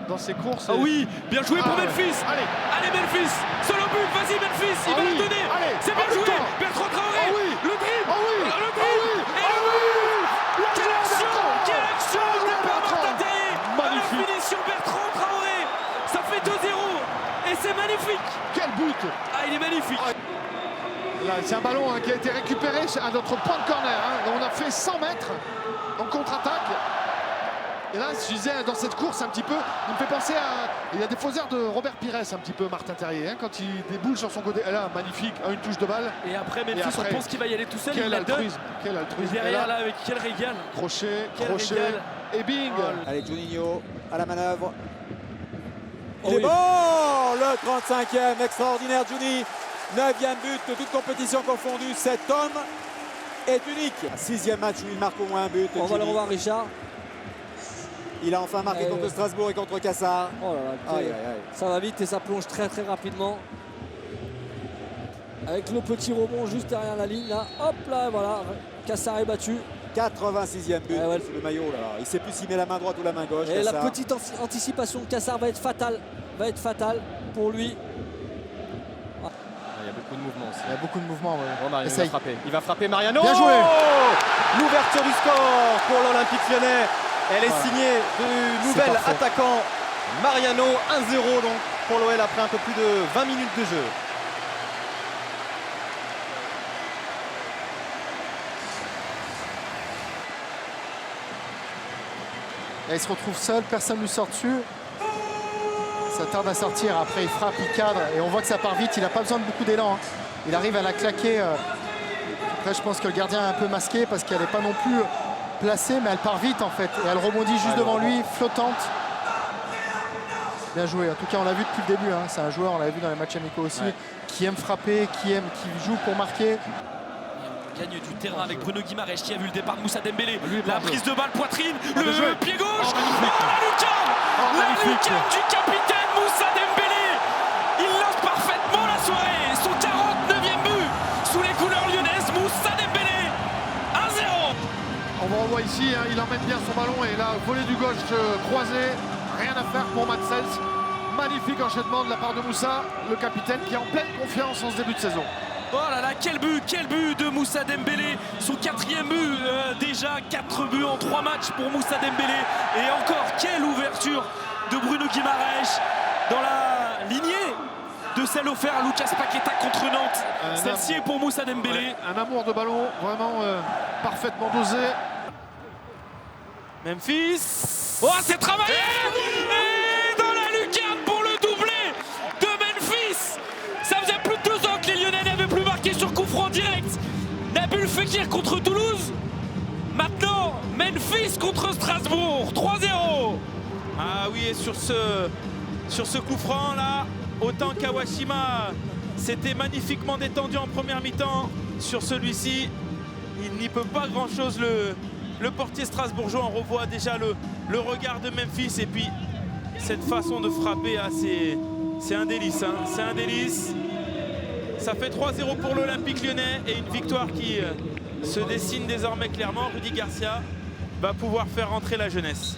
dans ses courses. Ah oui, bien joué pour Memphis. Allez, Memphis, solo but, vas-y Memphis, il va le donner. C'est bien joué, Bertrand Traoré, le dribble, le dribble, et le but. Quelle action de Martin Terrier. Magnifique. La finition Bertrand Traoré, ça fait 2-0 et c'est magnifique. Quel but! Ah, il est magnifique. Là, c'est un ballon qui a été récupéré à notre point de corner. On a fait 100 mètres en contre-attaque. Et là, je disais, dans cette course, un petit peu, il me fait penser à... Il y a des faux airs de Robert Pires, un petit peu, Martin Terrier, quand il déboule sur son côté. Et là, magnifique, une touche de balle. Et après, Memphis, on pense qu'il va y aller tout seul. Quel il la donne. altruisme, quel altruisme. Derrière, là, avec quel régal. Crochet, régal. et bing. Allez, Juninho à la manœuvre. Il est bon, le 35e, extraordinaire Juni. 9e but de toute compétition confondue. Cet homme est unique. 6e match où il marque au moins un but. On va le revoir, Richard. Il a enfin marqué contre Strasbourg et contre Cassar. Oh là là, ça va vite et ça plonge très rapidement. Avec le petit rebond juste derrière la ligne. Là, hop là, voilà. Cassar est battu. 86e but sous le maillot. Là. Il ne sait plus s'il met la main droite ou la main gauche. Et Cassar. la petite anticipation de Cassar va être fatale. Pour lui. Il y a beaucoup de mouvements aussi. Il y a beaucoup de mouvements. Ouais. Mariano va frapper. Il va frapper Mariano. Bien joué. L'ouverture du score pour l'Olympique Lyonnais. Elle est signée du nouvel attaquant Mariano. 1-0 donc pour l'OL après un peu plus de 20 minutes de jeu. Là, il se retrouve seul, personne ne lui sort dessus. Ça tarde à sortir, après il frappe, il cadre et on voit que ça part vite, il n'a pas besoin de beaucoup d'élan. Il arrive à la claquer. Après je pense que le gardien est un peu masqué parce qu'elle n'est pas non plus placée, mais elle part vite en fait. Et elle rebondit juste devant lui, flottante. Bien joué, en tout cas on l'a vu depuis le début, c'est un joueur, on l'a vu dans les matchs amicaux aussi, qui aime frapper, qui joue pour marquer. On gagne du terrain avec Bruno Guimaraes qui a vu le départ de Moussa Dembélé. La prise de balle poitrine, le pied gauche, la lucarne du capitaine Moussa Dembélé. Il lance parfaitement la soirée, son 49e but sous les couleurs lyonnaises, Moussa Dembélé. 1-0. On va revoir ici, il emmène bien son ballon et là, volée du gauche croisé, rien à faire pour Matsels. Magnifique enchaînement de la part de Moussa, le capitaine qui est en pleine confiance en ce début de saison. Oh là là, quel but de Moussa Dembélé, son 4e but, déjà 4 buts en 3 matchs pour Moussa Dembélé. Et encore, quelle ouverture de Bruno Guimaraes dans la lignée de celle offerte à Lucas Paqueta contre Nantes. Celle-ci est pour Moussa Dembélé. Un amour de ballon vraiment parfaitement dosé. Memphis, oh c'est travaillé et dans la lucarne pour le doublé de Memphis. Ça faisait plus de 2 ans que les Lyonnais n'avaient plus marqué sur coup franc direct. Nabil Fekir contre Toulouse. Maintenant, Memphis contre Strasbourg. 3-0. Ah oui, et sur ce coup franc là, autant Kawashima s'était magnifiquement détendu en première mi-temps, sur celui-ci, il n'y peut pas grand-chose. Le portier strasbourgeois, on revoit déjà le regard de Memphis et puis cette façon de frapper, c'est un délice. C'est un délice. Ça fait 3-0 pour l'Olympique Lyonnais et une victoire qui se dessine désormais clairement. Rudy Garcia va pouvoir faire rentrer la jeunesse.